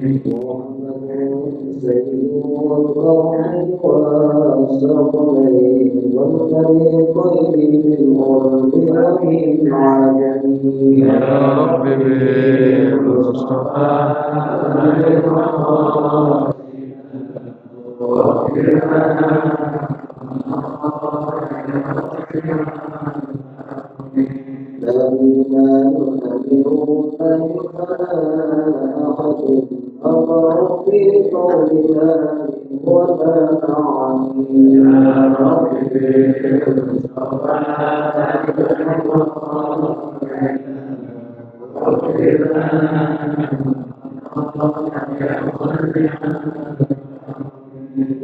سيد القوم والثقلين والفريقين بالأرض ومن عجمي يا رب بالمصطفى لا إيمان أمرون فلا أحد أضر في قولنا ولا عني يا رب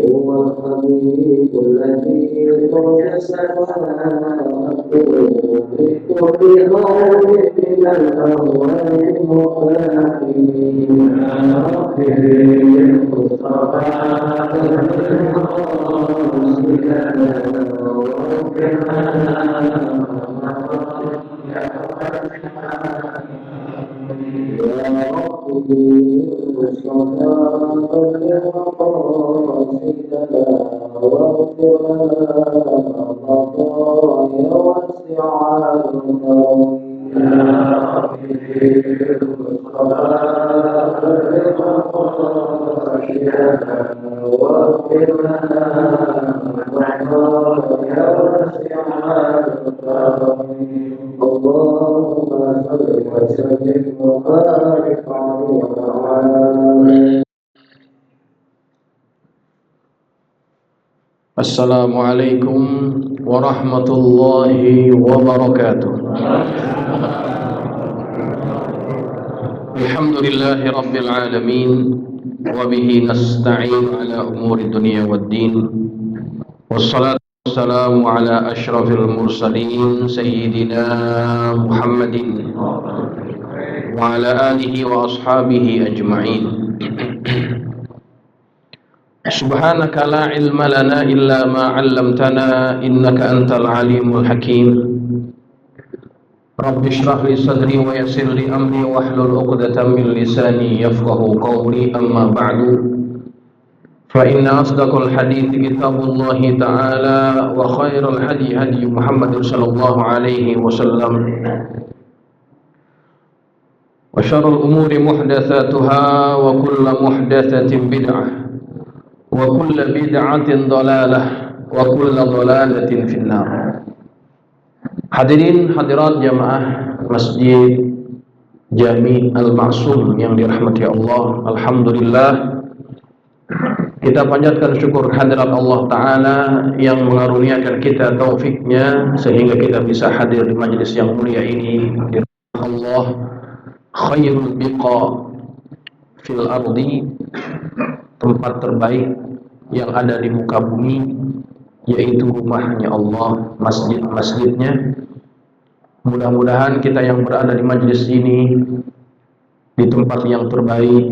هو الحبيب الذي قد سماه بكل قول من الأهوال مقاحين يا رب بالمصطفى اللهم صل وسلم وبارك عليه. Assalamualaikum warahmatullahi wabarakatuh. Alhamdulillahi rabbil alamin wa bihi nasta'in ala umuri dunya waddin. Wassalatu wassalamu ala asyrafil mursalin sayyidina Muhammadin wa ala alihi wa ashabihi ajma'in. Subhanaka la ilma lana illa ma 'allamtana innaka antal alimul hakim. Rabbi shrah li sadri wa yassir li amri wahlul 'uqdatam min lisani yafqahu qawli amma ba'du. Fa inna asdaqal hadithi kitabullah ta'ala wa khairal hadi hadi Muhammad sallallahu alaihi wasallam. Wa syarrul umuri muhdatsatuha wa kullu muhdatsatin bid'ah. Wa kullu bid'atin dhalalah wa kullu dhalalatin finnar. Hadirin hadirat jamaah Masjid Jami Al-Ma'sum yang dirahmati Allah, alhamdulillah kita panjatkan syukur hadirat Allah Ta'ala yang mengaruniakan kita taufiknya sehingga kita bisa hadir di majlis yang mulia ini. Di Allah khairul biqa fil ardi, tempat terbaik yang ada di muka bumi, yaitu rumahnya Allah, masjid-masjidnya. Mudah-mudahan kita yang berada di majelis ini di tempat yang terbaik,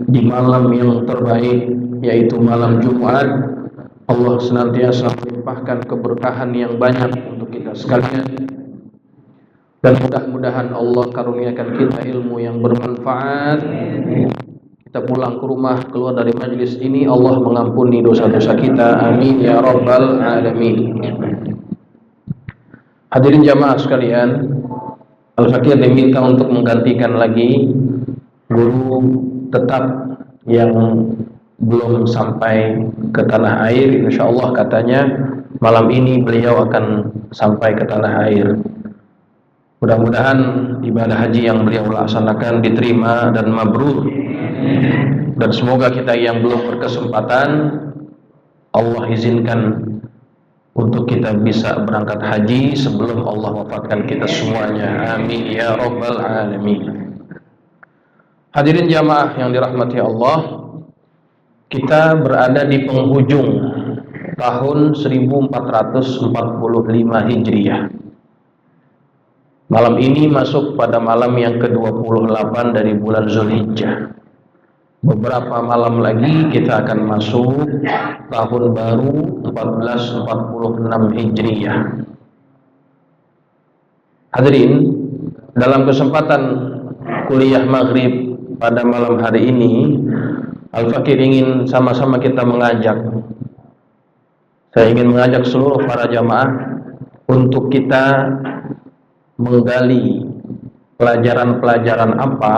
di malam yang terbaik, yaitu malam Jumat, Allah senantiasa melimpahkan keberkahan yang banyak untuk kita sekalian. Dan mudah-mudahan Allah karuniakan kita ilmu yang bermanfaat. Kita pulang ke rumah, keluar dari majlis ini, Allah mengampuni dosa-dosa kita. Amin ya rabbal alamin. Hadirin jamaah sekalian, Al-Fakir diminta untuk menggantikan lagi guru tetap yang belum sampai ke tanah air. InsyaAllah katanya malam ini beliau akan sampai ke tanah air. Mudah-mudahan ibadah haji yang beliau laksanakan diterima dan mabrur. Dan semoga kita yang belum berkesempatan, Allah izinkan untuk kita bisa berangkat haji sebelum Allah wafatkan kita semuanya. Amin ya rabbal alamin. Hadirin jamaah yang dirahmati Allah, kita berada di penghujung tahun 1445 Hijriah. Malam ini masuk pada malam yang ke-28 dari bulan Zulhijjah. Beberapa malam lagi kita akan masuk tahun baru 1446 Hijriah. Hadirin, dalam kesempatan kuliah maghrib pada malam hari ini Al-Fakir ingin sama-sama kita saya ingin mengajak seluruh para jamaah untuk kita menggali pelajaran-pelajaran apa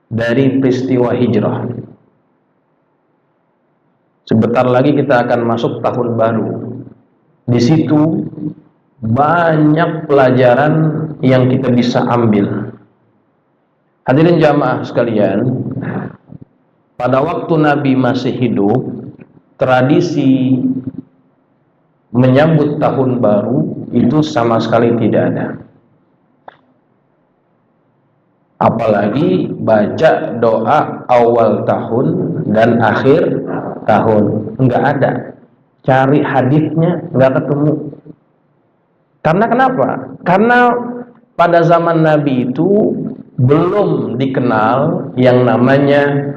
dari peristiwa hijrah. Sebentar lagi kita akan masuk tahun baru. Di situ banyak pelajaran yang kita bisa ambil. Hadirin jamaah sekalian, pada waktu Nabi masih hidup, tradisi menyambut tahun baru itu sama sekali tidak ada. Apalagi baca doa awal tahun dan akhir tahun, enggak ada. Cari hadisnya enggak ketemu. Karena kenapa? Karena pada zaman Nabi itu belum dikenal yang namanya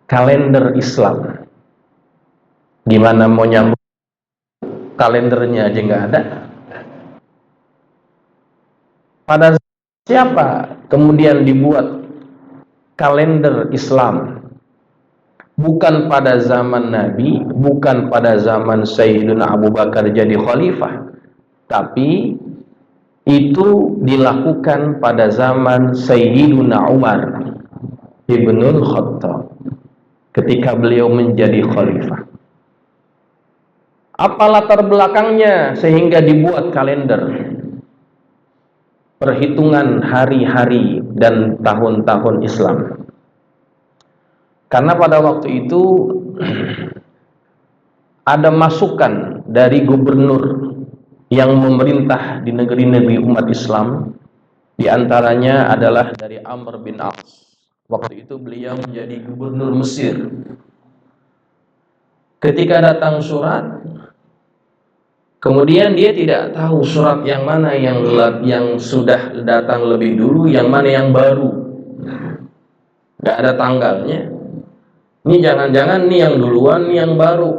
kalender Islam. Gimana mau nyambut kalendernya aja nggak ada. Pada siapa kemudian dibuat kalender Islam? Bukan pada zaman Nabi, bukan pada zaman Sayyidina Abu Bakar jadi khalifah, tapi itu dilakukan pada zaman Sayyidina Umar Ibnul Khattab ketika beliau menjadi khalifah. Apa latar belakangnya sehingga dibuat kalender perhitungan hari-hari dan tahun-tahun Islam? Karena pada waktu itu ada masukan dari gubernur yang memerintah di negeri-negeri umat Islam, di antaranya adalah dari Amr bin As. Waktu itu beliau menjadi gubernur Mesir. Ketika datang surat, kemudian dia tidak tahu surat yang mana yang sudah datang lebih dulu, yang mana yang baru. Gak ada tanggalnya. Ini jangan-jangan ini yang duluan, ini yang baru.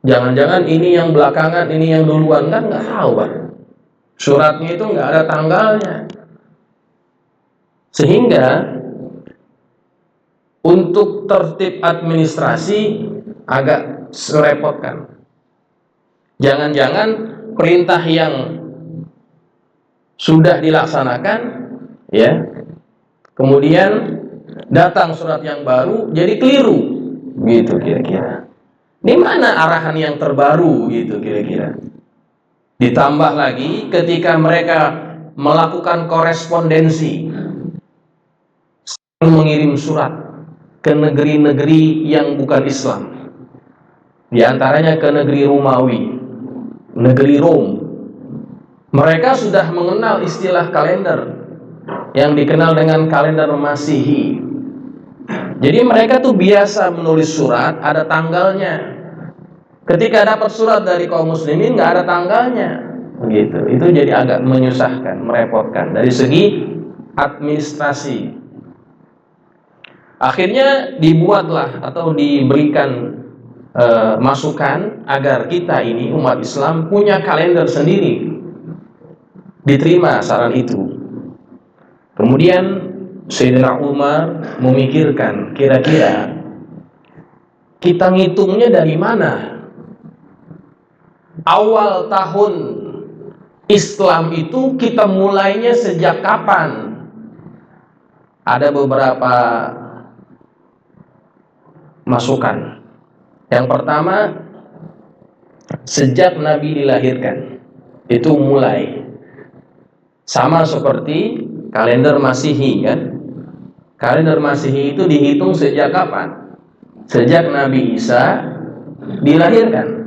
Jangan-jangan ini yang belakangan, ini yang duluan. Kan nggak tahu, Pak. Suratnya itu nggak ada tanggalnya. Sehingga untuk tertib administrasi agak merepotkan. Jangan-jangan perintah yang sudah dilaksanakan, ya, kemudian datang surat yang baru jadi keliru, gitu kira-kira. Ini mana arahan yang terbaru, gitu kira-kira. Ditambah lagi ketika mereka melakukan korespondensi, mengirim surat ke negeri-negeri yang bukan Islam, di antaranya ke negeri Romawi, negeri Rom. Mereka sudah mengenal istilah kalender yang dikenal dengan kalender Masihi. Jadi mereka tuh biasa menulis surat ada tanggalnya. Ketika dapat surat dari kaum muslimin nggak ada tanggalnya, begitu. Itu jadi agak menyusahkan, merepotkan dari segi administrasi. Akhirnya dibuatlah atau diberikan masukan agar kita ini umat Islam punya kalender sendiri. Diterima saran itu. Kemudian Sayyidina Umar memikirkan, kira-kira kita ngitungnya dari mana? Awal tahun Islam itu kita mulainya sejak kapan? Ada beberapa masukan. Yang pertama, sejak Nabi dilahirkan. Itu mulai. Sama seperti kalender Masihi, kan? Kalender Masihi itu dihitung sejak kapan? Sejak Nabi Isa dilahirkan.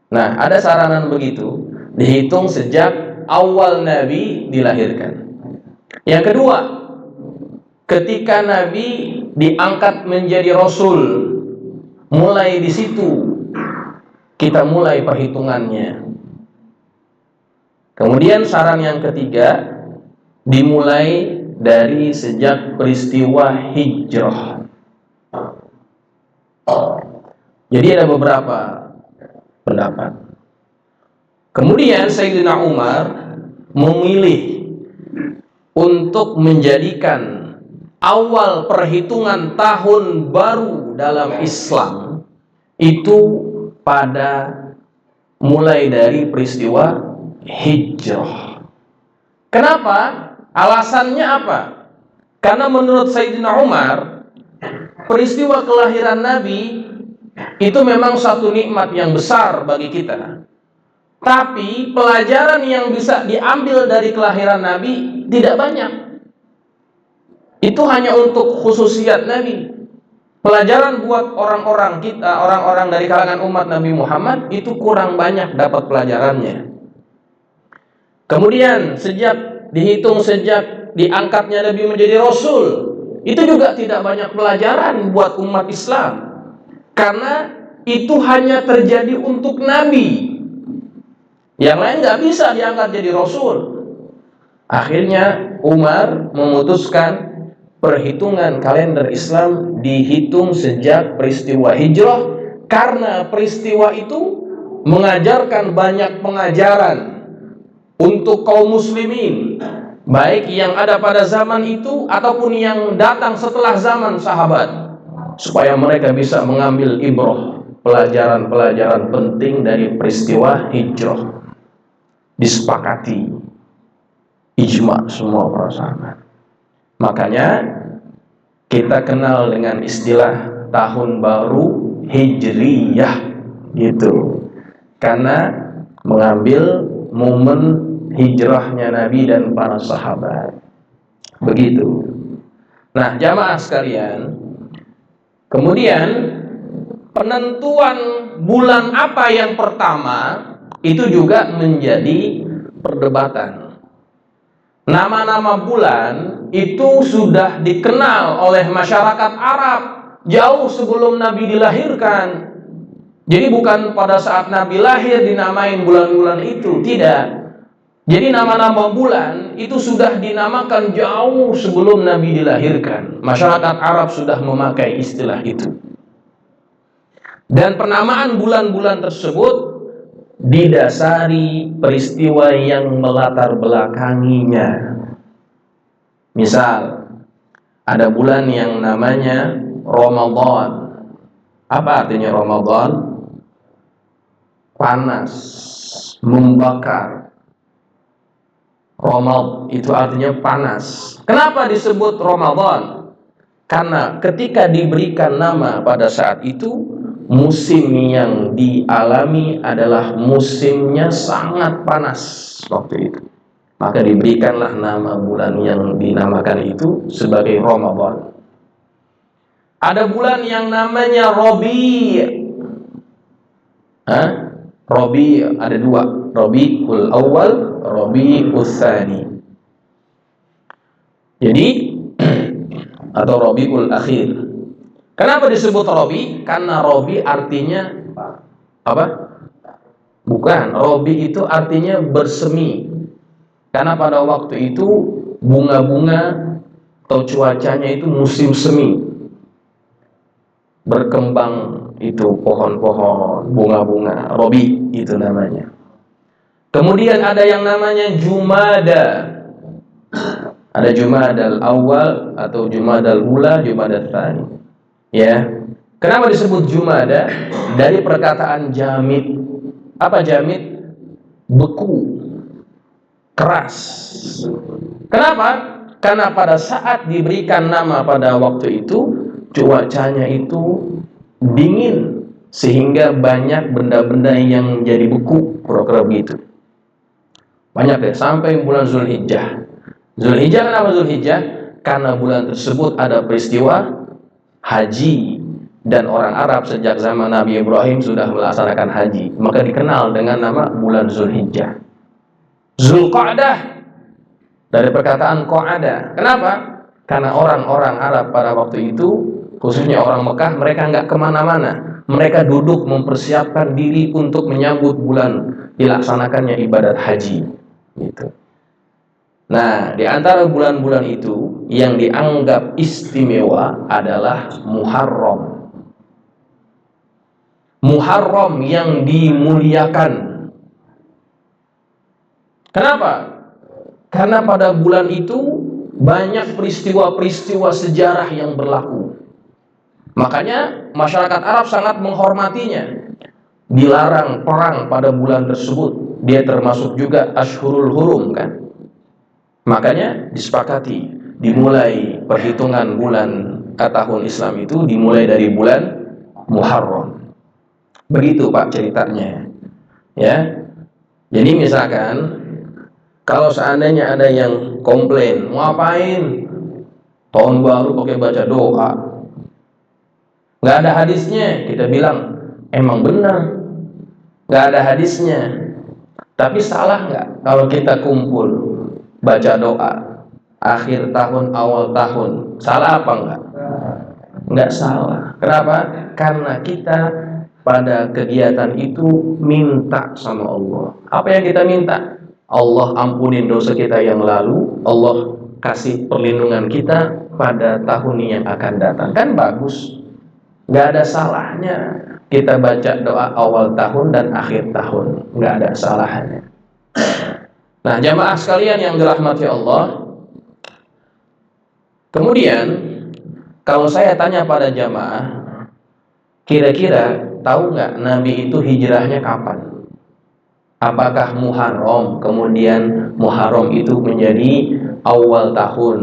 Nah, ada saranan begitu, dihitung sejak awal Nabi dilahirkan. Yang kedua, ketika Nabi diangkat menjadi Rasul, mulai di situ kita mulai perhitungannya. Kemudian saran yang ketiga, dimulai dari sejak peristiwa hijrah. Jadi ada beberapa pendapat. Kemudian Sayyidina Umar memilih untuk menjadikan awal perhitungan tahun baru dalam Islam itu pada mulai dari peristiwa hijrah. Kenapa? Alasannya apa? Karena menurut Sayyidina Umar, peristiwa kelahiran Nabi itu memang satu nikmat yang besar bagi kita. Tapi pelajaran yang bisa diambil dari kelahiran Nabi tidak banyak. Itu hanya untuk khususiat Nabi. Pelajaran buat orang-orang kita, orang-orang dari kalangan umat Nabi Muhammad itu kurang banyak dapat pelajarannya. Kemudian dihitung sejak diangkatnya Nabi menjadi Rasul, itu juga tidak banyak pelajaran buat umat Islam. Karena itu hanya terjadi untuk Nabi. Yang lain nggak bisa diangkat jadi Rasul. Akhirnya Umar memutuskan perhitungan kalender Islam dihitung sejak peristiwa hijrah, karena peristiwa itu mengajarkan banyak pengajaran untuk kaum muslimin, baik yang ada pada zaman itu ataupun yang datang setelah zaman sahabat, supaya mereka bisa mengambil ibrah, pelajaran-pelajaran penting dari peristiwa hijrah. Disepakati, ijma semua para sahabat. Makanya kita kenal dengan istilah tahun baru Hijriyah gitu, karena mengambil momen hijrahnya Nabi dan para sahabat. Begitu. Nah, jamaah sekalian, kemudian penentuan bulan apa yang pertama itu juga menjadi perdebatan. Nama-nama bulan itu sudah dikenal oleh masyarakat Arab jauh sebelum Nabi dilahirkan. Jadi bukan pada saat Nabi lahir dinamain bulan-bulan itu, tidak. Jadi nama-nama bulan itu sudah dinamakan jauh sebelum Nabi dilahirkan. Masyarakat Arab sudah memakai istilah itu. Dan penamaan bulan-bulan tersebut didasari peristiwa yang melatar belakanginya. Misal, ada bulan yang namanya Ramadan. Apa artinya Ramadan? Panas, membakar. Ramad itu artinya panas. Kenapa disebut Ramadan? Karena ketika diberikan nama pada saat itu, musim yang dialami adalah musimnya sangat panas waktu itu. Maka diberikanlah nama bulan yang dinamakan itu sebagai Ramadan. Ada bulan yang namanya Rabi'. Rabi' ada dua, Rabiul Awal, Rabiul Tsani. Jadi atau Rabiul Akhir. Kenapa disebut Rabi? Karena Rabi artinya apa? Bukan, Rabi itu artinya bersemi. Karena pada waktu itu bunga-bunga atau cuacanya itu musim semi. Berkembang itu pohon-pohon, bunga-bunga, Rabi itu namanya. Kemudian ada yang namanya Jumada. Ada Jumadal Awal atau Jumadal Ula, Jumadal Tsani. Ya, kenapa disebut Jumada? Dari perkataan jamid. Apa jamid? Beku, keras. Kenapa? Karena pada saat diberikan nama pada waktu itu, cuacanya itu dingin, sehingga banyak benda-benda yang jadi beku, kira-kira begitu. Banyak deh, sampai bulan Zulhijjah. Zulhijjah, kenapa Zulhijjah? Karena bulan tersebut ada peristiwa haji, dan orang Arab sejak zaman Nabi Ibrahim sudah melaksanakan haji, maka dikenal dengan nama bulan Zulhijjah. Zulqa'dah dari perkataan Qa'ada. Kenapa? Karena orang-orang Arab pada waktu itu, khususnya orang Mekah, mereka nggak kemana-mana. Mereka duduk mempersiapkan diri untuk menyambut bulan dilaksanakannya ibadat haji. Gitu. Nah, di antara bulan-bulan itu yang dianggap istimewa adalah Muharram. Muharram yang dimuliakan. Kenapa? Karena pada bulan itu Banyak peristiwa-peristiwa sejarah yang berlaku. Makanya masyarakat Arab sangat menghormatinya. Dilarang perang pada bulan tersebut. Dia termasuk juga Ashhurul Hurum kan. Makanya disepakati dimulai perhitungan bulan tahun Islam itu dimulai dari bulan Muharram. Begitu Pak ceritanya. Ya. Jadi misalkan kalau seandainya ada yang komplain, mau ngapain tahun baru pakai baca doa, nggak ada hadisnya, kita bilang emang benar nggak ada hadisnya. Tapi salah nggak kalau kita kumpul baca doa akhir tahun awal tahun? Salah apa enggak? Nggak salah. Kenapa? Karena kita pada kegiatan itu minta sama Allah. Apa yang kita minta? Allah ampunin dosa kita yang lalu, Allah kasih perlindungan kita pada tahun yang akan datang. Kan bagus. Nggak ada salahnya kita baca doa awal tahun dan akhir tahun. Nggak ada salahnya. Nah, jamaah sekalian yang dirahmati Allah, kemudian kalau saya tanya pada jamaah, kira-kira tahu nggak Nabi itu hijrahnya kapan? Apakah Muharram, kemudian Muharram itu menjadi awal tahun?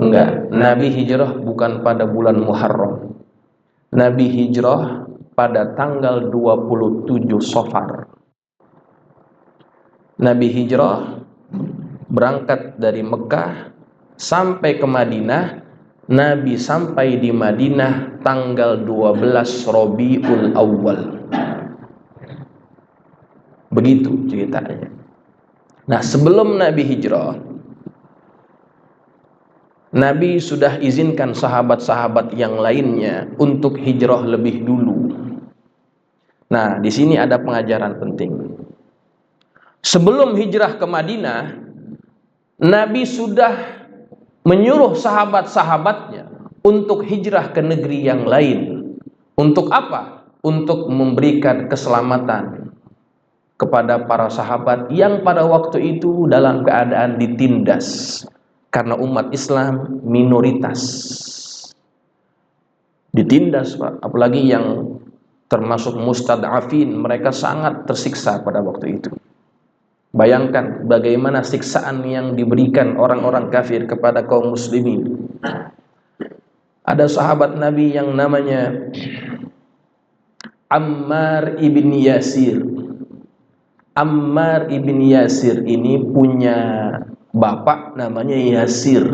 Enggak, Nabi hijrah bukan pada bulan Muharram. Nabi hijrah pada tanggal 27 Safar. Nabi hijrah berangkat dari Mekah sampai ke Madinah. Nabi sampai di Madinah tanggal 12 Rabiul Awal. Begitu ceritanya. Nah, sebelum Nabi hijrah, Nabi sudah izinkan sahabat-sahabat yang lainnya untuk hijrah lebih dulu. Nah, di sini ada pengajaran penting. Sebelum hijrah ke Madinah, Nabi sudah menyuruh sahabat-sahabatnya untuk hijrah ke negeri yang lain. Untuk apa? Untuk memberikan keselamatan kepada para sahabat yang pada waktu itu dalam keadaan ditindas. Karena umat Islam minoritas. Ditindas, Pak. Apalagi yang termasuk mustad'afin, mereka sangat tersiksa pada waktu itu. Bayangkan bagaimana siksaan yang diberikan orang-orang kafir kepada kaum muslimin. Ada sahabat Nabi yang namanya Ammar ibn Yasir. Ammar ibn Yasir ini punya bapak namanya Yasir,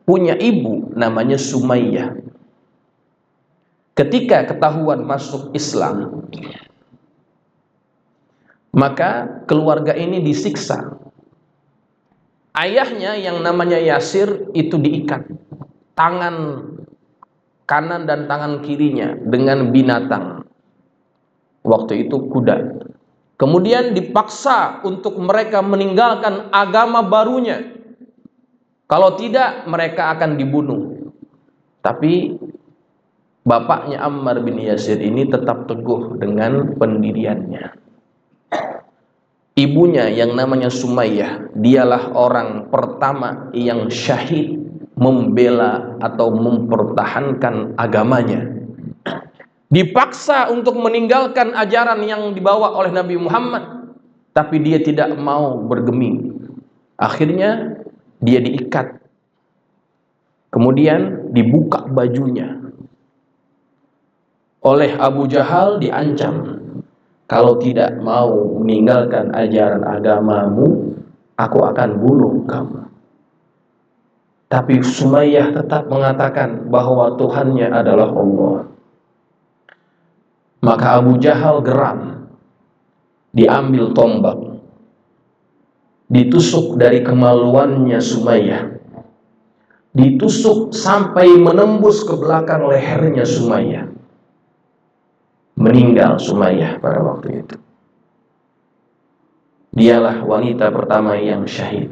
punya ibu namanya Sumayyah. Ketika ketahuan masuk Islam, maka keluarga ini disiksa. Ayahnya yang namanya Yasir itu diikat tangan kanan dan tangan kirinya dengan binatang. Waktu itu kuda. Kemudian dipaksa untuk mereka meninggalkan agama barunya. Kalau tidak, mereka akan dibunuh. Tapi bapaknya Ammar bin Yasir ini tetap teguh dengan pendiriannya. Ibunya yang namanya Sumayyah, dialah orang pertama yang syahid membela atau mempertahankan agamanya. Dipaksa untuk meninggalkan ajaran yang dibawa oleh Nabi Muhammad, tapi dia tidak mau bergeming. Akhirnya dia diikat, kemudian dibuka bajunya. Oleh Abu Jahal diancam, kalau tidak mau meninggalkan ajaran agamamu, aku akan bunuh kamu. Tapi Sumayyah tetap mengatakan bahwa Tuhannya adalah Allah. Maka Abu Jahal geram, diambil tombak, ditusuk dari kemaluannya Sumayyah, ditusuk sampai menembus ke belakang lehernya Sumayyah. Meninggal Sumayyah pada waktu itu. Dialah wanita pertama yang syahid.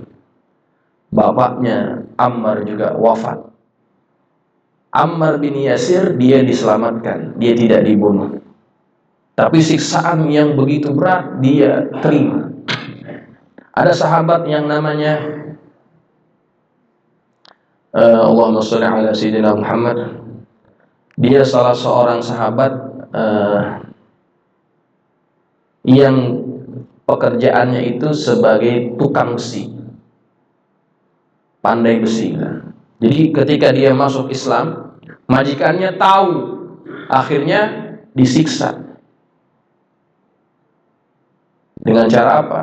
Bapaknya Ammar juga wafat. Ammar bin Yasir dia diselamatkan, dia tidak dibunuh. Tapi siksaan yang begitu berat dia terima. Ada sahabat yang namanya Allahumma sholli ala sayyidina Muhammad. Dia salah seorang sahabat yang pekerjaannya itu sebagai tukang besi, pandai besi. Jadi ketika dia masuk Islam, majikannya tahu, akhirnya disiksa. Dengan cara apa?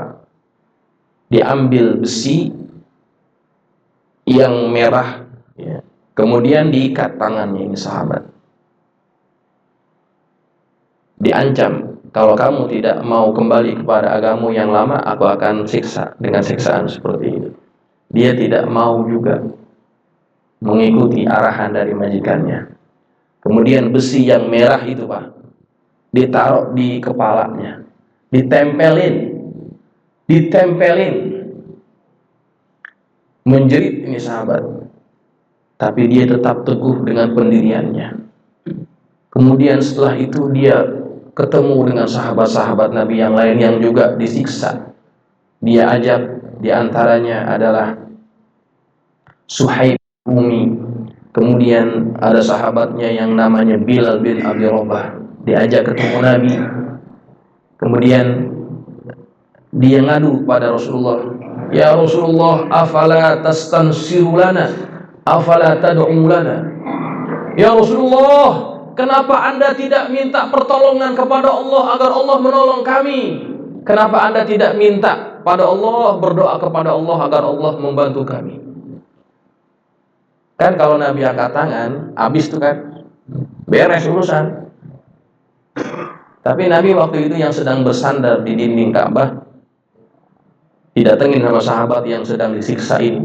Diambil besi yang merah, ya, kemudian diikat tangannya ini sahabat. Diancam, kalau kamu tidak mau kembali kepada agamamu yang lama, aku akan siksa dengan siksaan seperti ini. Dia tidak mau juga mengikuti arahan dari majikannya. Kemudian besi yang merah itu, Pak, ditaruh di kepalanya, ditempelin, menjerit ini sahabat. Tapi dia tetap teguh dengan pendiriannya. Kemudian setelah itu dia ketemu dengan sahabat-sahabat Nabi yang lain yang juga disiksa. Dia ajak, diantaranya adalah Suhaib Umi. Kemudian ada sahabatnya yang namanya Bilal bin Abi Rabah. Diajak ketemu Nabi. Kemudian dia ngadu pada Rasulullah, ya Rasulullah, afala tastansiru lana, afala tad'u lana. Ya Rasulullah, kenapa Anda tidak minta pertolongan kepada Allah agar Allah menolong kami? Kenapa Anda tidak minta pada Allah, berdoa kepada Allah agar Allah membantu kami? Kan kalau Nabi angkat tangan, habis itu kan, beres urusan. Tapi Nabi waktu itu yang sedang bersandar di dinding Ka'bah, didatengin sama sahabat yang sedang disiksa ini.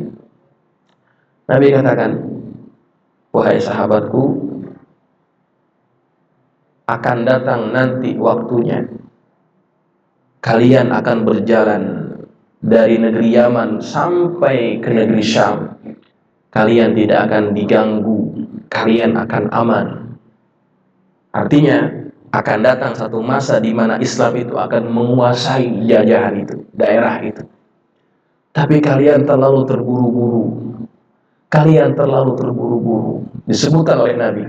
Nabi katakan, wahai sahabatku, akan datang nanti waktunya, kalian akan berjalan dari negeri Yaman sampai ke negeri Syam. Kalian tidak akan diganggu, kalian akan aman. Artinya akan datang satu masa di mana Islam itu akan menguasai jajahan itu, daerah itu. Tapi kalian terlalu terburu-buru. Kalian terlalu terburu-buru. Disebutkan oleh Nabi,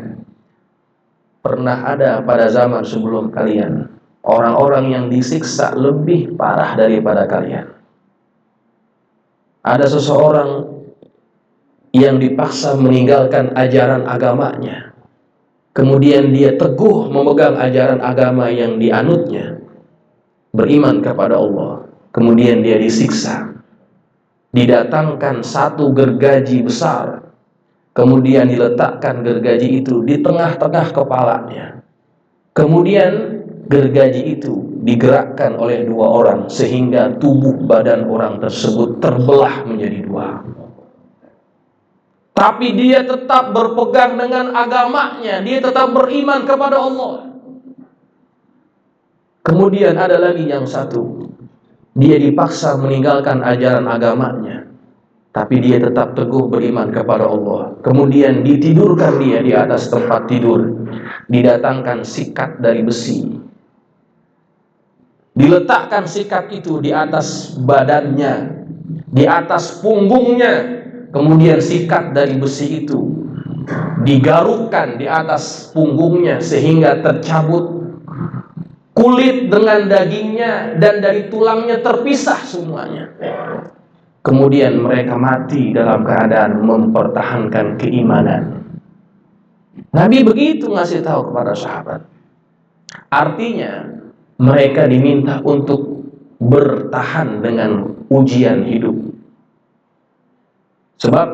pernah ada pada zaman sebelum kalian orang-orang yang disiksa lebih parah daripada kalian. Ada seseorang yang dipaksa meninggalkan ajaran agamanya. Kemudian dia teguh memegang ajaran agama yang dianutnya, beriman kepada Allah. Kemudian dia disiksa. Didatangkan satu gergaji besar, kemudian diletakkan gergaji itu di tengah-tengah kepalanya. Kemudian gergaji itu digerakkan oleh dua orang sehingga tubuh badan orang tersebut terbelah menjadi dua. Tapi dia tetap berpegang dengan agamanya, dia tetap beriman kepada Allah. Kemudian ada lagi yang satu, dia dipaksa meninggalkan ajaran agamanya, tapi dia tetap teguh beriman kepada Allah. Kemudian ditidurkan dia di atas tempat tidur, didatangkan sikat dari besi, diletakkan sikat itu di atas badannya, di atas punggungnya. Kemudian sikat dari besi itu digarukkan di atas punggungnya sehingga tercabut kulit dengan dagingnya dan dari tulangnya terpisah semuanya. Kemudian mereka mati dalam keadaan mempertahankan keimanan. Nabi begitu ngasih tahu kepada sahabat. Artinya mereka diminta untuk bertahan dengan ujian hidup. Sebab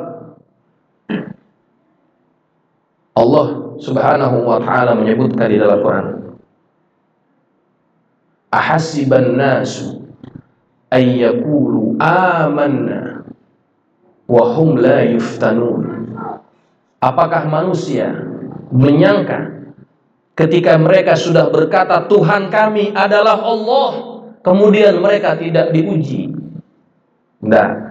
Allah Subhanahu wa ta'ala menyebutkan di dalam Quran, ahasiban nasu ay yaqulu amanna wa hum la yuftanun. Apakah manusia menyangka ketika mereka sudah berkata Tuhan kami adalah Allah, kemudian mereka tidak diuji? Nah,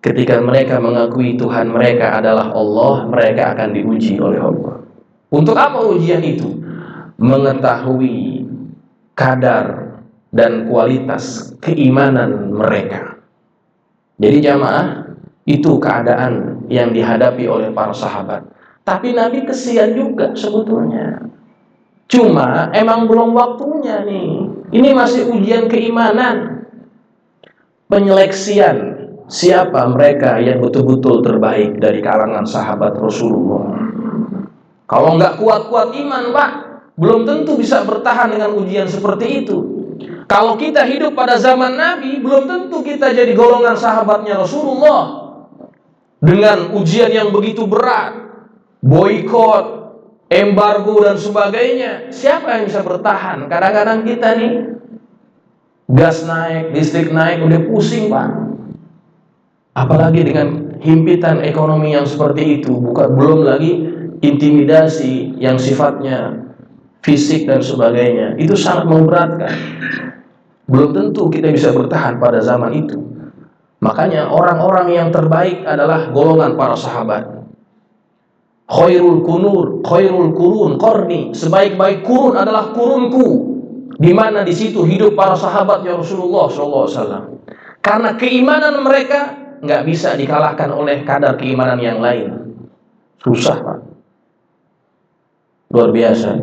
ketika mereka mengakui Tuhan mereka adalah Allah, mereka akan diuji oleh Allah. Untuk apa ujian itu? Mengetahui kadar dan kualitas keimanan mereka. Jadi jamaah, Itu keadaan yang dihadapi oleh para sahabat. Tapi Nabi kesian juga sebetulnya. Cuma emang belum waktunya nih. Ini masih ujian keimanan. Penyeleksian siapa mereka yang betul-betul terbaik dari kalangan sahabat Rasulullah. Kalau nggak kuat-kuat iman, Pak, belum tentu bisa bertahan dengan ujian seperti itu. Kalau kita hidup pada zaman Nabi, belum tentu kita jadi golongan sahabatnya Rasulullah. Dengan ujian yang begitu berat, boikot, embargo dan sebagainya, siapa yang bisa bertahan? Kadang-kadang kita nih gas naik, listrik naik, udah pusing, Pak. Apalagi dengan himpitan ekonomi yang seperti itu, belum lagi intimidasi yang sifatnya fisik dan sebagainya. Itu sangat memberatkan. Belum tentu kita bisa bertahan pada zaman itu. Makanya orang-orang yang terbaik adalah golongan para sahabat. Khairul qurun qarni, sebaik-baik kurun adalah kurunku. Di mana di situ hidup para sahabat ya Rasulullah SAW. Karena keimanan mereka nggak bisa dikalahkan oleh kadar keimanan yang lain. Susah, Pak. Luar biasa.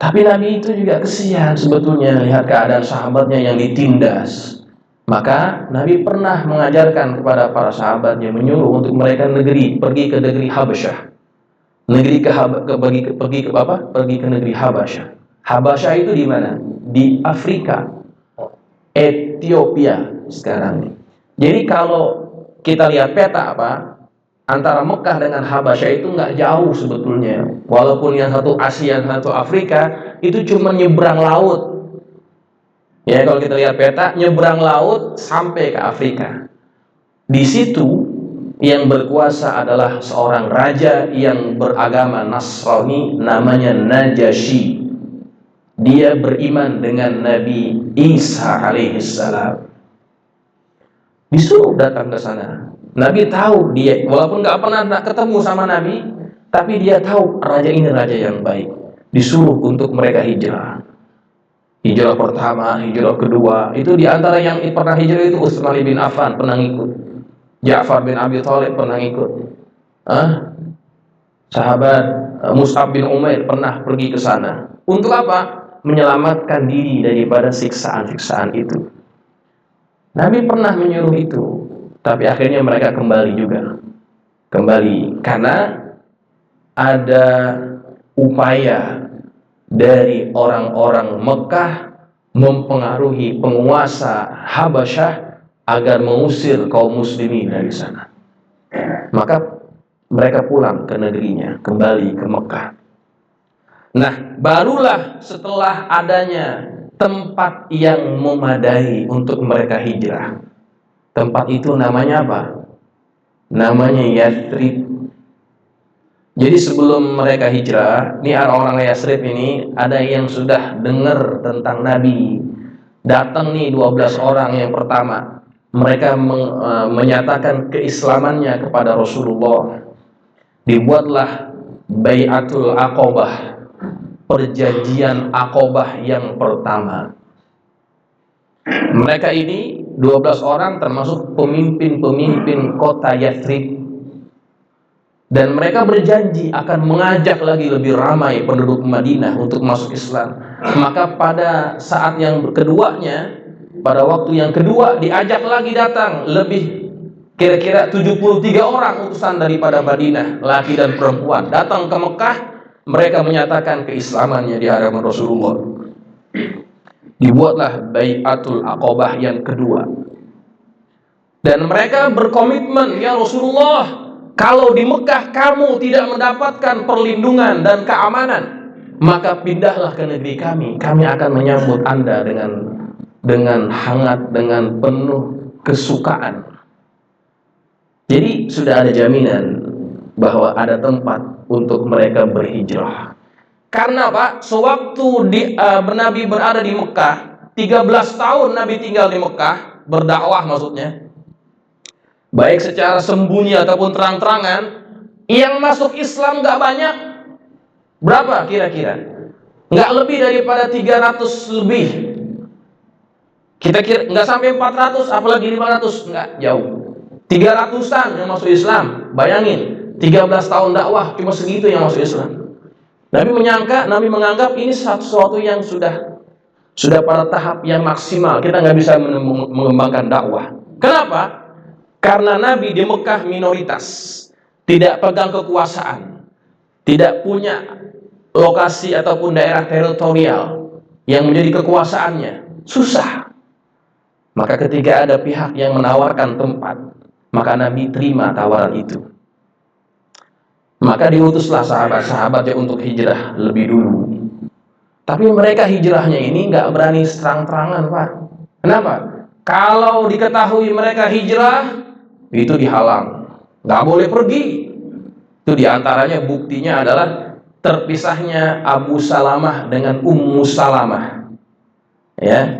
Tapi Nabi itu juga kesian sebetulnya lihat keadaan sahabatnya yang ditindas. Maka Nabi pernah mengajarkan kepada para sahabatnya, menyuruh untuk mereka pergi ke negeri Habasyah. Pergi ke negeri Habasyah. Habasyah itu di mana? Di Afrika, Ethiopia sekarang ini. Jadi kalau kita lihat peta antara Mekah dengan Habasyah itu nggak jauh sebetulnya. Walaupun yang satu Asia, yang satu Afrika, itu cuma nyebrang laut. Ya, kalau kita lihat peta, nyebrang laut sampai ke Afrika. Di situ yang berkuasa adalah seorang raja yang beragama Nasrani, namanya Najasyi. Dia beriman dengan Nabi Isa alaihissalam. Disuruh datang ke sana. Nabi tahu dia, walaupun nggak pernah ketemu sama Nabi, tapi dia tahu raja ini raja yang baik. Disuruh untuk mereka hijrah. Hijrah pertama, hijrah kedua, itu diantara yang pernah hijrah itu Utsman bin Affan pernah ikut, Ja'far bin Abi Thalib pernah ikut, sahabat Mus'ab bin Umair pernah pergi ke sana. Untuk apa? Menyelamatkan diri daripada siksaan-siksaan itu. Nabi pernah menyuruh itu, tapi akhirnya mereka kembali juga. Kembali karena ada upaya dari orang-orang Mekah mempengaruhi penguasa Habasyah agar mengusir kaum muslimin dari sana. Maka mereka pulang ke negerinya, kembali ke Mekah. Nah, barulah setelah adanya tempat yang memadai untuk mereka hijrah. Tempat itu namanya apa? Namanya Yathrib. Jadi sebelum mereka hijrah, ini orang-orang Yathrib ini ada yang sudah dengar tentang Nabi. Datang nih 12 orang yang pertama. Mereka menyatakan keislamannya kepada Rasulullah. Dibuatlah Bai'atul Aqobah, perjanjian Aqobah yang pertama. Mereka ini 12 orang termasuk pemimpin-pemimpin kota Yathrib. Dan mereka berjanji akan mengajak lagi lebih ramai penduduk Madinah untuk masuk Islam. Maka pada saat yang keduanya, pada waktu yang kedua, diajak lagi datang lebih kira-kira 73 orang utusan daripada Madinah, laki dan perempuan, datang ke Mekah. Mereka menyatakan keislamannya di hadapan Rasulullah. Dibuatlah Bai'atul Aqobah yang kedua. Dan mereka berkomitmen, ya Rasulullah, kalau di Mekah kamu tidak mendapatkan perlindungan dan keamanan, maka pindahlah ke negeri kami. Kami akan menyambut Anda dengan hangat, dengan penuh kesukaan. Jadi sudah ada jaminan bahwa ada tempat untuk mereka berhijrah. Karena Pak, sewaktu Nabi berada di Mekah, 13 tahun Nabi tinggal di Mekah, berdakwah maksudnya, baik secara sembunyi ataupun terang-terangan, yang masuk Islam gak banyak. Berapa kira-kira? Gak lebih daripada 300 lebih. Kita kira gak sampai 400, apalagi 500, gak jauh. 300-an yang masuk Islam. Bayangin, 13 tahun dakwah cuma segitu yang masuk Islam. Nabi menganggap ini sesuatu yang sudah pada tahap yang maksimal. Kita nggak bisa mengembangkan dakwah. Kenapa? Karena Nabi di Mekah minoritas, tidak pegang kekuasaan, tidak punya lokasi ataupun daerah teritorial yang menjadi kekuasaannya. Susah. Maka ketika ada pihak yang menawarkan tempat, maka Nabi terima tawaran itu. Maka diutuslah sahabat-sahabatnya untuk hijrah lebih dulu. Tapi mereka hijrahnya ini nggak berani terang-terangan, Pak. Kenapa? Kalau diketahui mereka hijrah, itu dihalang, nggak boleh pergi. Itu diantaranya buktinya adalah terpisahnya Abu Salamah dengan Ummu Salamah. Ya,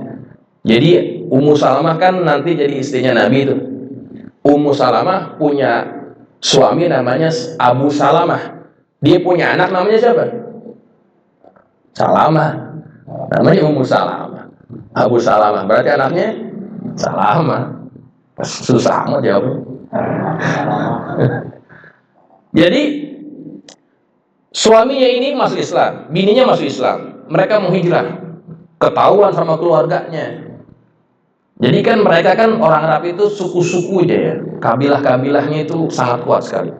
jadi Ummu Salamah kan nanti jadi istrinya Nabi itu. Ummu Salamah punya suami namanya Abu Salamah. Dia punya anak namanya siapa? Salamah. Namanya Ummu Salamah. Abu Salamah berarti anaknya Salamah. Susah amat jawabnya. Jadi suaminya ini masuk Islam, bininya masuk Islam. Mereka mau hijrah, ketahuan sama keluarganya. Jadi kan mereka kan orang Arab itu suku-suku aja ya, kabilah-kabilahnya itu sangat kuat sekali.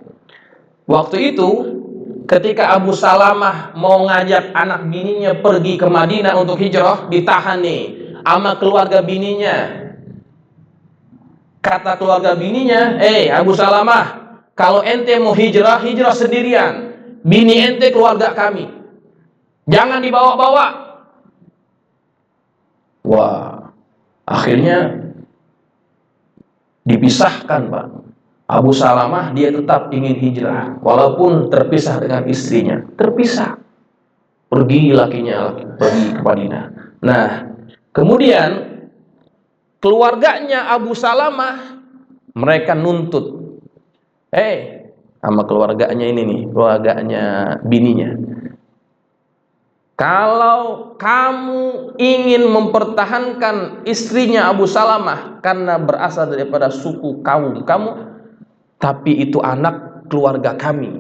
Waktu itu ketika Abu Salamah mau ngajak anak bininya pergi ke Madinah untuk hijrah, ditahan nih sama keluarga bininya. Kata keluarga bininya, Abu Salamah, kalau ente mau hijrah, hijrah sendirian. Bini ente keluarga kami, jangan dibawa-bawa. Wah, akhirnya dipisahkan, Pak. Abu Salamah dia tetap ingin hijrah, walaupun terpisah dengan istrinya. Terpisah, pergi lakinya pergi ke Madinah. Nah, kemudian keluarganya Abu Salamah mereka nuntut, sama keluarganya ini nih, keluarganya bininya, kalau kamu ingin mempertahankan istrinya Abu Salamah karena berasal daripada suku kaum kamu, tapi itu anak keluarga kami.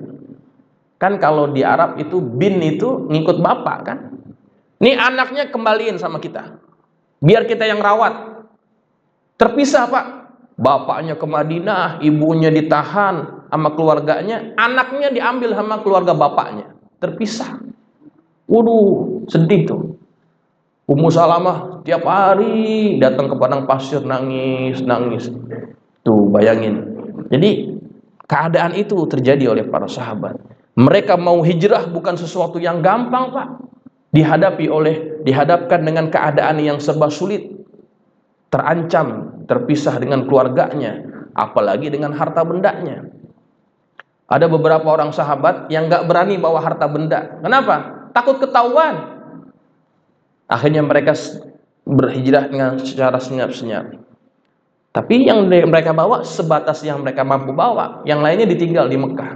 Kan kalau di Arab itu bin itu ngikut bapak kan. Ini anaknya kembaliin sama kita, biar kita yang rawat. Terpisah, Pak. Bapaknya ke Madinah, ibunya ditahan sama keluarganya, anaknya diambil sama keluarga bapaknya. Terpisah. Waduh, sedih tuh. Ummu Salamah tiap hari datang ke padang pasir nangis. Tuh, bayangin. Jadi, keadaan itu terjadi oleh para sahabat. Mereka mau hijrah bukan sesuatu yang gampang, Pak. Dihadapkan dengan keadaan yang serba sulit. Terancam, terpisah dengan keluarganya, apalagi dengan harta bendanya. Ada beberapa orang sahabat yang gak berani bawa harta benda. Kenapa? Takut ketahuan. Akhirnya mereka berhijrah dengan secara senyap-senyap. Tapi yang mereka bawa sebatas yang mereka mampu bawa. Yang lainnya ditinggal di Mekah.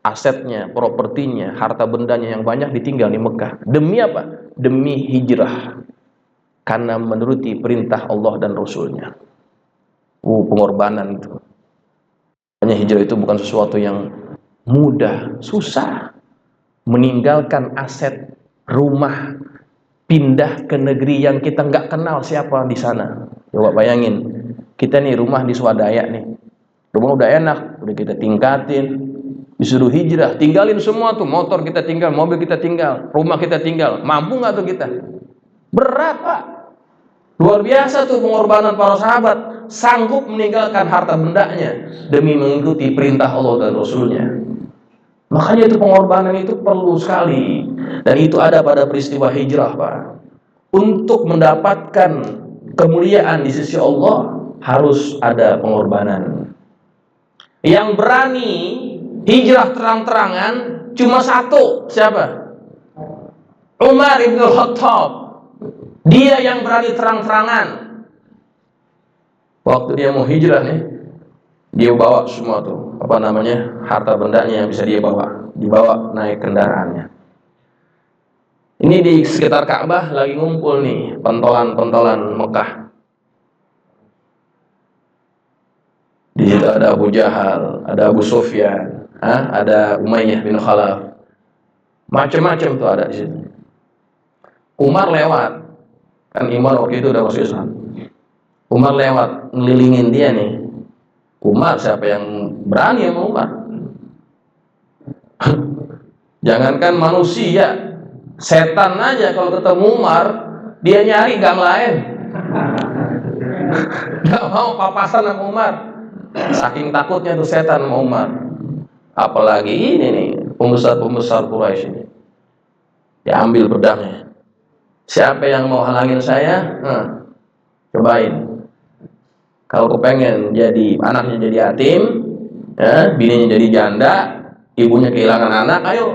Asetnya, propertinya, harta bendanya yang banyak ditinggal di Mekah. Demi apa? Demi hijrah. Karena menuruti perintah Allah dan Rasulnya. Pengorbanan itu. Hanya hijrah itu bukan sesuatu yang mudah, susah. Meninggalkan aset, rumah, pindah ke negeri yang kita nggak kenal siapa di sana. Coba bayangin, kita nih rumah di Swadaya nih. Rumah udah enak, udah kita tingkatin. Disuruh hijrah, tinggalin semua tuh. Motor kita tinggal, mobil kita tinggal, rumah kita tinggal. Mampu nggak tuh kita? Berat, Pak. Luar biasa tuh pengorbanan para sahabat, sanggup meninggalkan harta bendanya demi mengikuti perintah Allah dan Rasulnya. Makanya itu pengorbanan itu perlu sekali. Dan itu ada pada peristiwa hijrah, Pak. Untuk mendapatkan kemuliaan di sisi Allah harus ada pengorbanan. Yang berani hijrah terang-terangan cuma satu, siapa? Umar ibn Khattab. Dia yang berani terang-terangan. Waktu dia mau hijrah nih, dia bawa semua tuh, harta bendanya yang bisa dia bawa, dibawa naik kendaraannya. Ini di sekitar Ka'bah lagi ngumpul nih pentolan-pentolan Mekah. Di Itu ada Abu Jahal, ada Abu Sufyan, ada Umayyah bin Khalaf, macam-macam tuh ada di situ. Umar lewat, kan Umar waktu itu udah masuk Islam. Umar lewat, ngelilingin dia nih. Umar, siapa yang berani sama Umar? Jangankan manusia, setan aja kalau ketemu Umar, dia nyari gang lain. Gak mau papasan sama Umar. Saking takutnya tuh setan sama Umar. Apalagi ini nih, pembesar-pembesar Quraisy ini. Diambil pedangnya. Siapa yang mau halangin saya? Cobain. Kalau kepengen jadi anaknya jadi yatim, bininya jadi janda, ibunya kehilangan anak, ayo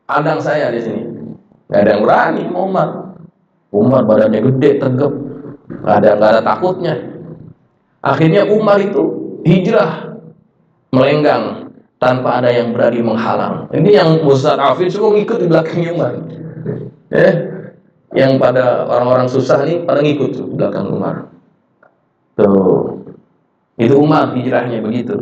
adang saya di sini. Gak ada yang berani sama Umar. Umar badannya gede, tegap, gak ada takutnya. Akhirnya Umar itu hijrah melenggang tanpa ada yang berani menghalang. Ini yang mustad'afin semua ngikut di belakang Umar. Yang pada orang-orang susah nih pada ngikut di belakang Umar. Tuh, itu Umar hijrahnya begitu.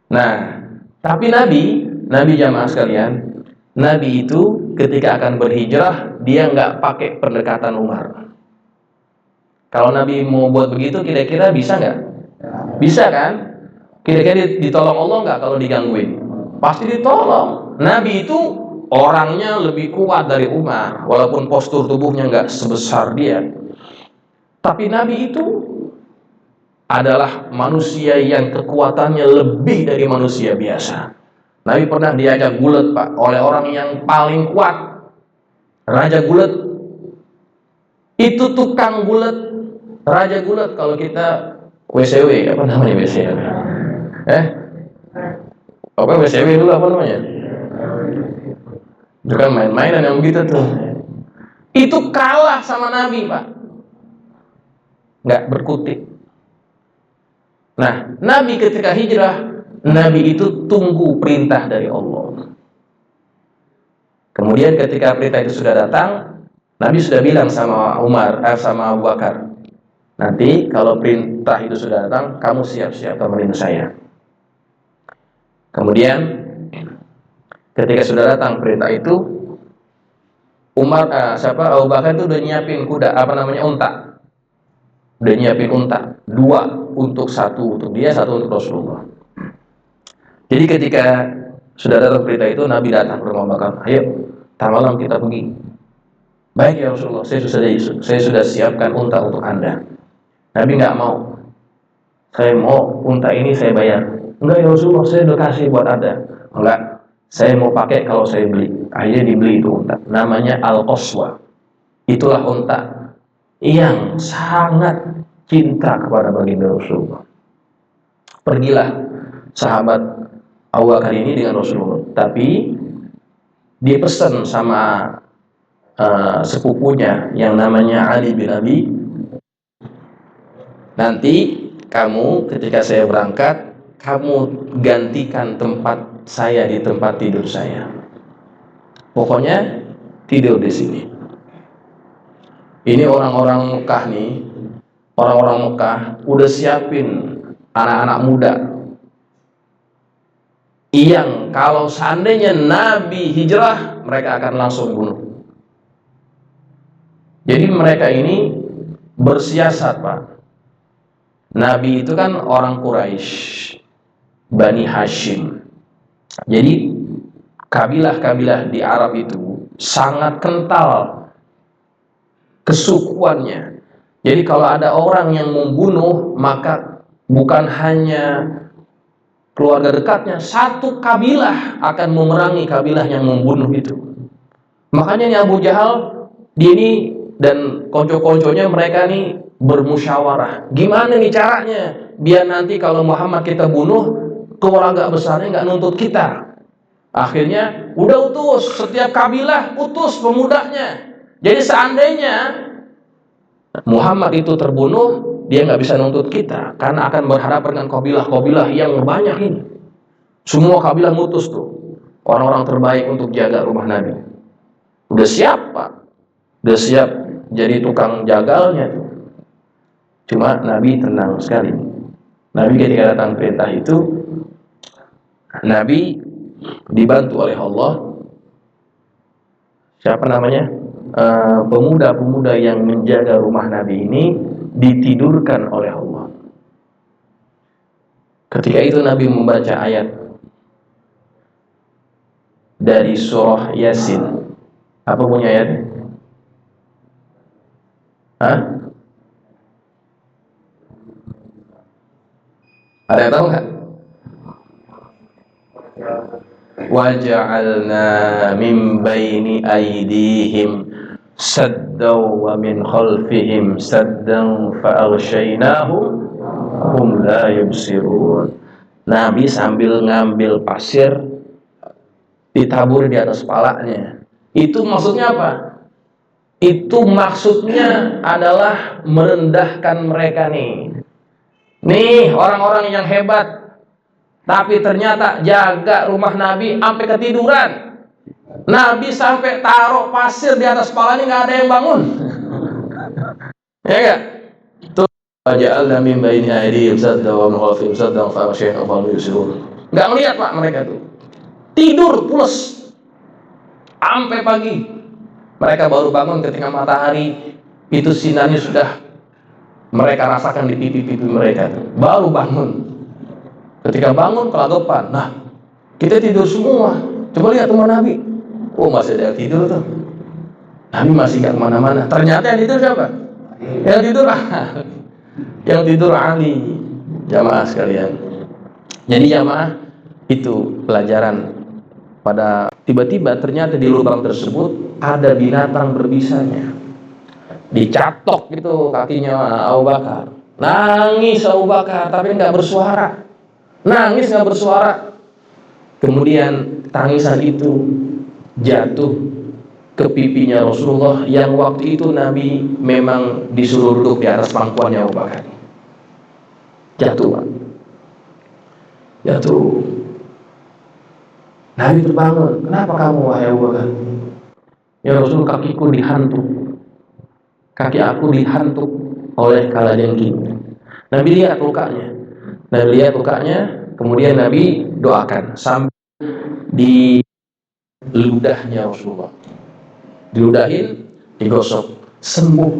Nah, tapi Nabi jamaah sekalian, Nabi itu ketika akan berhijrah dia nggak pakai pendekatan Umar. Kalau Nabi mau buat begitu, kira-kira bisa nggak? Bisa kan? Kira-kira ditolong Allah nggak kalau digangguin? Pasti ditolong. Nabi itu orangnya lebih kuat dari Umar, walaupun postur tubuhnya nggak sebesar dia. Tapi Nabi itu adalah manusia yang kekuatannya lebih dari manusia biasa. Nabi pernah diajak gulet, Pak, oleh orang yang paling kuat, Raja Gulet. Itu tukang gulet, Raja Gulet. Kalau kita WCW, apa namanya WCW? Apa WCW dulu apa namanya? Itu kan main-mainan yang begitu tuh. Itu kalah sama Nabi, Pak. Nggak berkutik. Nah, Nabi ketika hijrah, Nabi itu tunggu perintah dari Allah. Kemudian ketika perintah itu sudah datang, Nabi sudah bilang sama sama Abu Bakar, nanti kalau perintah itu sudah datang, kamu siap-siap temenin saya. Kemudian ketika sudah datang perintah itu, Abu Bakar itu udah nyiapin kuda, unta. Udah nyiapin unta, 2 untuk satu untuk dia, 1 untuk Rasulullah. Jadi ketika sudah datang perintah itu, Nabi datang ke rumah Bakar, ayo, tar malam kita pergi. Baik ya Rasulullah, saya sudah siapkan unta untuk Anda. Nabi nggak mau. Saya mau unta ini saya bayar. Enggak ya Rasulullah, saya udah kasih buat Anda. Enggak, saya mau pakai kalau saya beli. Akhirnya dibeli itu unta. Namanya Al-Qaswa. Itulah unta yang sangat cinta kepada baginda Rasulullah. Pergilah sahabat Abu Bakar ini dengan Rasulullah, tapi dia pesan sama sepupunya yang namanya Ali bin Abi, nanti kamu ketika saya berangkat, kamu gantikan tempat saya di tempat tidur saya. Pokoknya tidur di sini. Ini orang-orang Mekah nih, orang-orang Mekah udah siapin anak-anak muda yang kalau seandainya Nabi hijrah, mereka akan langsung bunuh. Jadi mereka ini bersiasat, Pak. Nabi itu kan orang Quraisy, Bani Hashim. Jadi kabilah-kabilah di Arab itu sangat kental kesukuannya. Jadi kalau ada orang yang membunuh, maka bukan hanya keluarga dekatnya, satu kabilah akan memerangi kabilah yang membunuh itu. Makanya nih Abu Jahal, dia ini dan konco-konconya mereka nih bermusyawarah. Gimana nih caranya biar nanti kalau Muhammad kita bunuh, keluarga besarnya nggak nuntut kita. Akhirnya udah utus, setiap kabilah utus pemudanya. Jadi seandainya Muhammad itu terbunuh, dia nggak bisa nuntut kita, karena akan berhadapan dengan kabilah-kabilah yang banyak ini. Semua kabilah ngutus tuh orang-orang terbaik untuk jaga rumah Nabi. Udah siap, Pak. Udah siap jadi tukang jagalnya tuh. Cuma Nabi tenang sekali. Nabi ketika datang perintah itu, Nabi dibantu oleh Allah. Siapa namanya? Pemuda-pemuda yang menjaga rumah Nabi ini ditidurkan oleh Allah. Ketika itu Nabi membaca ayat dari surah Yasin. Apa punya ayat? Hah? Ada yang tahu nggak? Waja'alna min baini aydihim saddan wa min khalfihim saddan fa'aghshaynahum hum la yubsirun. Nabi sambil ngambil pasir ditabur di atas kepalanya. Itu maksudnya apa? Itu maksudnya adalah merendahkan mereka nih. Nih orang-orang yang hebat, tapi ternyata jaga rumah Nabi sampai ketiduran. Nabi sampai taruh pasir di atas kepalanya, nggak ada yang bangun. Ya enggak? Tuh waja'alna min baini aydihim saddan wa min khalfihim saddan fa'aghshaynahum fahum la yubsirun. Nggak melihat Pak mereka tuh. Tidur pules sampai pagi. Mereka baru bangun ketika matahari itu sinarnya sudah mereka rasakan di pipi-pipi mereka tuh. Baru bangun. Ketika bangun kelagapan. Nah, kita tidur semua. Coba lihat rumah Nabi. Oh, masih ada yang tidur tuh. Nabi masih gak kemana-mana. Ternyata yang tidur siapa? Yang tidur yang tidur Ali. Jamaah sekalian. Jadi jamaah itu pelajaran. Pada tiba-tiba ternyata di lubang tersebut ada binatang berbisanya. Dicatok gitu kakinya Abu Bakar. Nangis Abu Bakar tapi nggak bersuara. Nangis nggak bersuara. Kemudian tangisan itu jatuh ke pipinya Rasulullah yang waktu itu Nabi memang disuruh duduk di atas pangkuannya Abu Bakar. Jatuh, Pak. Jatuh. Nabi terbangun. Kenapa kamu wahai Abu Bakar? Ya Rasul, kakiku dihantuk. Kaki aku dihantuk oleh kalajengking. Nabi lihat lukanya. Nabi lihat lukanya, kemudian Nabi doakan sampai di ludahnya Rasulullah. Diludahin, digosok, sembuh.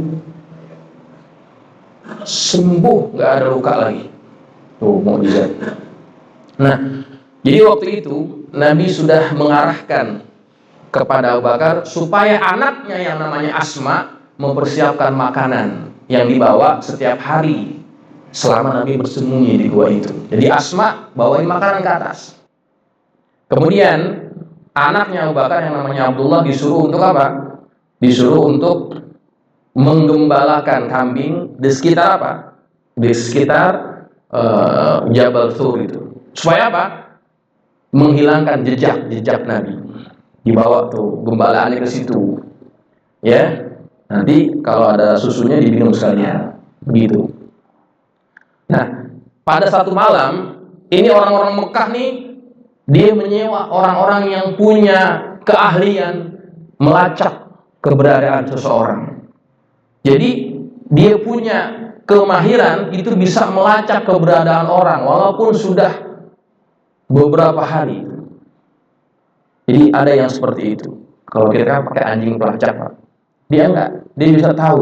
Sembuh, nggak ada luka lagi. Tuh, mukjizat. Nah, jadi waktu itu Nabi sudah mengarahkan kepada Abu Bakar supaya anaknya yang namanya Asma mempersiapkan makanan yang dibawa setiap hari selama Nabi bersembunyi di gua itu. Jadi Asma bawain makanan ke atas. Kemudian anaknya Abu Bakar yang namanya Abdullah disuruh untuk apa? Disuruh untuk menggembalakan kambing di sekitar apa? Di sekitar Jabal Thur itu. Supaya apa? Menghilangkan jejak Nabi. Dibawa tuh gembalaannya ke situ. Ya. Nanti kalau ada susunya diminum sekalian. Begitu. Nah, pada satu malam ini orang-orang Mekah nih dia menyewa orang-orang yang punya keahlian melacak keberadaan seseorang. Jadi dia punya kemahiran itu bisa melacak keberadaan orang walaupun sudah beberapa hari. Jadi ada yang seperti itu. Kalau kita pakai anjing pelacak, Pak, dia enggak, dia bisa tahu.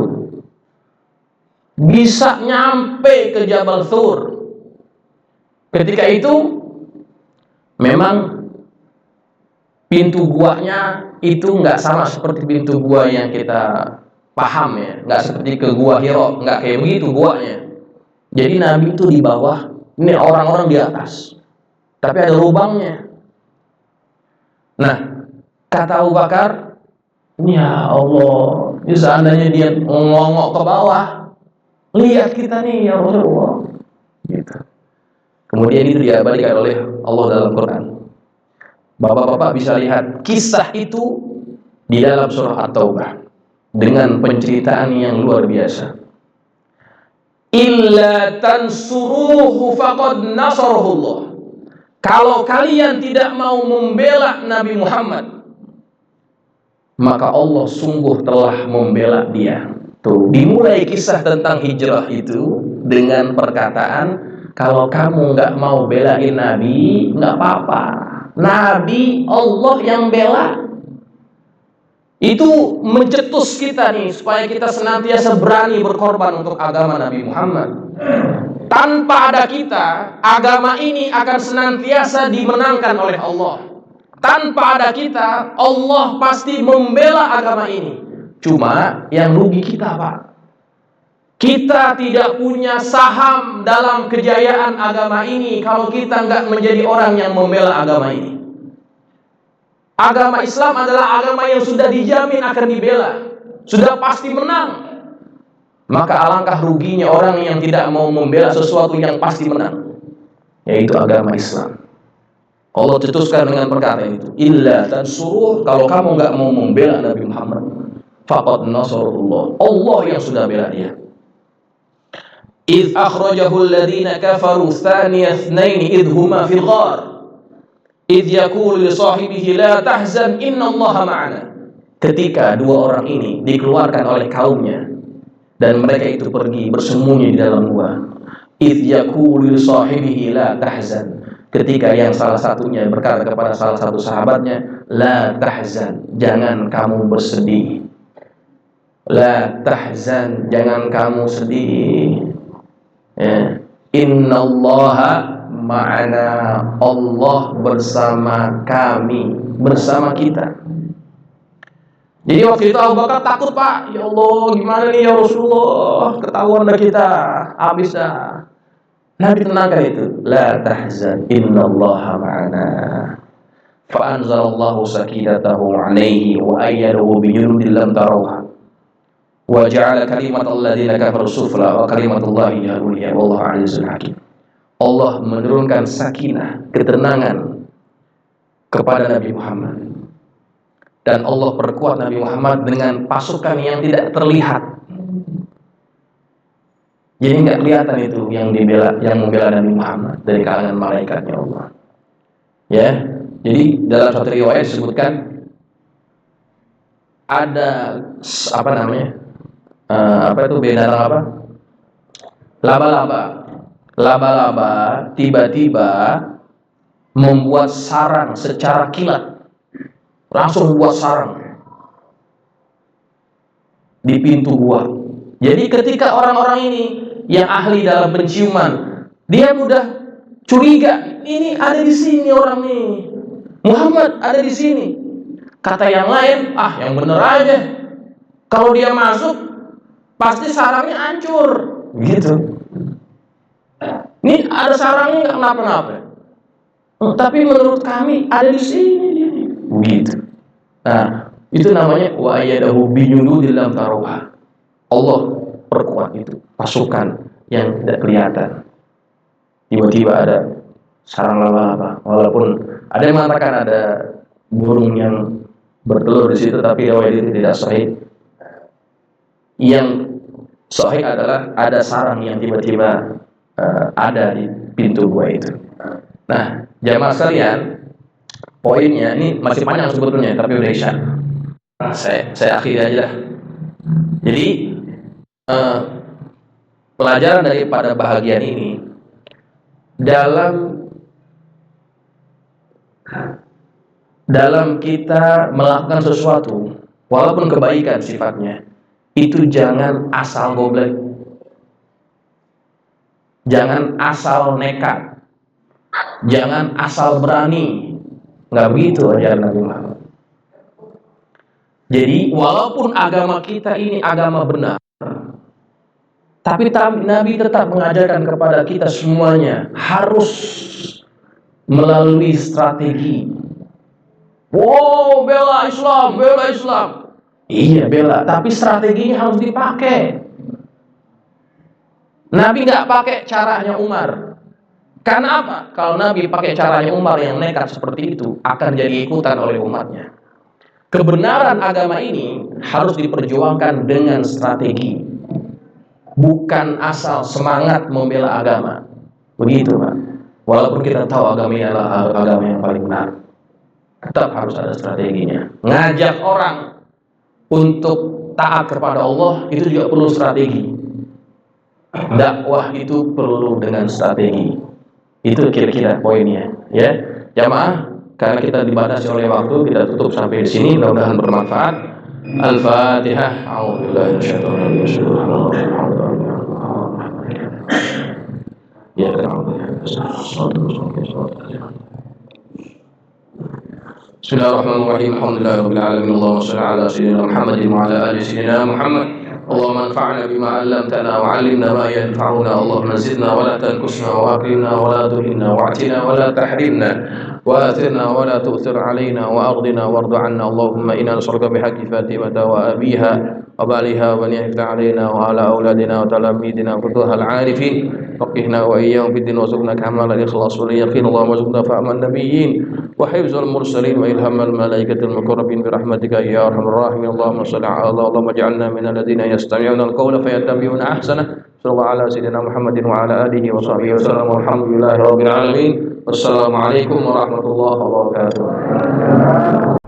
Bisa nyampe ke Jabal Thur. Ketika itu memang pintu guanya itu enggak sama seperti pintu gua yang kita paham ya, enggak seperti ke gua Hira, enggak kayak begitu guanya. Jadi Nabi itu di bawah, ini orang-orang di atas. Tapi ada lubangnya. Nah, kata Abu Bakar, ya Allah, ini seandainya dia ngongok ke bawah, lihat kita nih ya Rasulullah. Gitu. Kemudian itu diabadikan oleh Allah dalam Quran. Bapak-bapak bisa lihat kisah itu di dalam surah At-Taubah dengan penceritaan yang luar biasa. Illa tansuruhu faqad nasarahullah. Kalau kalian tidak mau membela Nabi Muhammad, maka Allah sungguh telah membela dia. Tuh, dimulai kisah tentang hijrah itu dengan perkataan kalau kamu nggak mau belain Nabi, nggak apa-apa. Nabi Allah yang bela. Itu mencetus kita nih supaya kita senantiasa berani berkorban untuk agama Nabi Muhammad. Tanpa ada kita, agama ini akan senantiasa dimenangkan oleh Allah. Tanpa ada kita, Allah pasti membela agama ini. Cuma yang rugi kita, Pak. Kita tidak punya saham dalam kejayaan agama ini kalau kita nggak menjadi orang yang membela agama ini. Agama Islam adalah agama yang sudah dijamin akan dibela, sudah pasti menang. Maka alangkah ruginya orang yang tidak mau membela sesuatu yang pasti menang, yaitu agama Islam. Allah cetuskan dengan perkara itu, illa tansuruh, kalau kamu nggak mau membela Nabi Muhammad, faqad nasarullah, Allah yang sudah bela dia. Idh akhrajahu alladhina kafaru thaniya ithnaini idh huma fil ghar idh yaqulu li sahibihi la tahzan innallaha ma'ana. Ketika dua orang ini dikeluarkan oleh kaumnya dan mereka itu pergi bersembunyi di dalam gua, idh yaqulu li sahibihi la tahzan, ketika yang salah satunya berkata kepada salah satu sahabatnya, la tahzan, jangan kamu bersedih. La tahzan, jangan kamu sedih. Ya. Innallaha ma'ana, Allah bersama kami, bersama kita. Jadi waktu itu Abu Bakar takut, Pak. Ya Allah, gimana nih ya Rasulullah, ketahuan dah kita, habis dah. Nabi tenangkan itu, la tahzan, innallaha ma'ana. Fa anzalallahu sakinatahu 'alaihi wa ayyadahu bi junudin lam tarawha. Wa ja'ala kalimatal ladzina kafaru sufla wa kalimatullahi al-'ulya wallahu 'azizun hakim. Allah menurunkan sakinah, ketenangan kepada Nabi Muhammad. Dan Allah perkuat Nabi Muhammad dengan pasukan yang tidak terlihat. Jadi nggak kelihatan itu yang membela Nabi Muhammad dari kalangan malaikatnya Allah. Ya, jadi dalam satu riwayat disebutkan ada binatang laba-laba tiba-tiba membuat sarang secara kilat, langsung buat sarang di pintu gua. Jadi ketika orang-orang ini yang ahli dalam penciuman, dia mudah curiga, ini ada di sini orang nih, Muhammad ada di sini. Kata yang lain, yang bener aja, kalau dia masuk pasti sarangnya hancur, gitu. Ini ada sarangnya nggak kenapa-napa, tapi menurut kami ada di sini, begitu. Nah, itu namanya wa ayyadahu bi junudin lam tarawha. Allah perkuat itu pasukan yang tidak kelihatan. Tiba-tiba ada sarang laba-laba, walaupun ada yang mengatakan ada burung yang bertelur di situ, tapi riwayat itu tidak sahih. Yang sahih adalah ada sarang yang tiba-tiba ada di pintu gua itu. Nah, jamaah sekalian, poinnya ini masih panjang sebetulnya, tapi udah isya. Nah, saya akhiri aja dah. Jadi pelajaran daripada bahagian ini, dalam kita melakukan sesuatu, walaupun kebaikan sifatnya, itu jangan asal goblek, jangan asal nekat, jangan asal berani. Nggak begitu ajaran Nabi Muhammad. Jadi walaupun agama kita ini agama benar, tapi Nabi tetap mengajarkan kepada kita semuanya harus melalui strategi. Wow, bela Islam, bela Islam. Iya bela, tapi strateginya harus dipakai. Nabi nggak pakai caranya Umar. Karena apa? Kalau Nabi pakai caranya Umar yang nekat seperti itu, akan jadi ikutan oleh umatnya. Kebenaran agama ini harus diperjuangkan dengan strategi, bukan asal semangat membela agama. Begitu, Pak. Walaupun kita tahu agama ini adalah agama yang paling benar, tetap harus ada strateginya. Ngajak orang untuk taat kepada Allah itu juga perlu strategi. dakwah itu perlu dengan strategi. Itu kira-kira poinnya, ya. Jamaah, karena kita dibatasi oleh waktu, kita tutup sampai di sini. Mudah-mudahan bermanfaat. Al-Fatihah. A'udzubillahi minasyaitonir rajim. Ya, Bismillahirrahmanirrahim. Alhamdulillahirabbil alamin. Allahumma shalli ala sayyidina Muhammadin wa ala ali sayyidina Muhammad. Allahumma anfa'na bima 'allamtana wa 'allimna ma yanfa'una. Allahumma zidna wa la tanqusna wa akrimna wa la tuhinna wa'tina wa la tahrimna wa athirna wa la tu'thir 'alaina wa aghdina warḍ 'anna. Allahumma inna nas'aluka bihaqqi Fatimata wa abiha wa baliha wa ni'ta 'alaina wa 'ala auladina wa talamidina futuhal 'arifin. Faqihna wa iyyahum fid din warzuqna kamal al-ikhlas wal yaqin. Allahumma warzuqna fahman nabiyyin wa hifzal mursalin wa ilhamal malaikatil muqarrabin bi rahmatika ya arhamar rahimin. Allahumma shalli ala Allahumma ij'alna minal ladzina yastami'una al-qawla fayattabi'una ahsana. Sallallahu ala sayyidina Muhammadin wa ala alihi wa sahbihi wa sallam. Alhamdulillahi rabbil alamin. Wassalamu alaikum warahmatullahi wabarakatuh.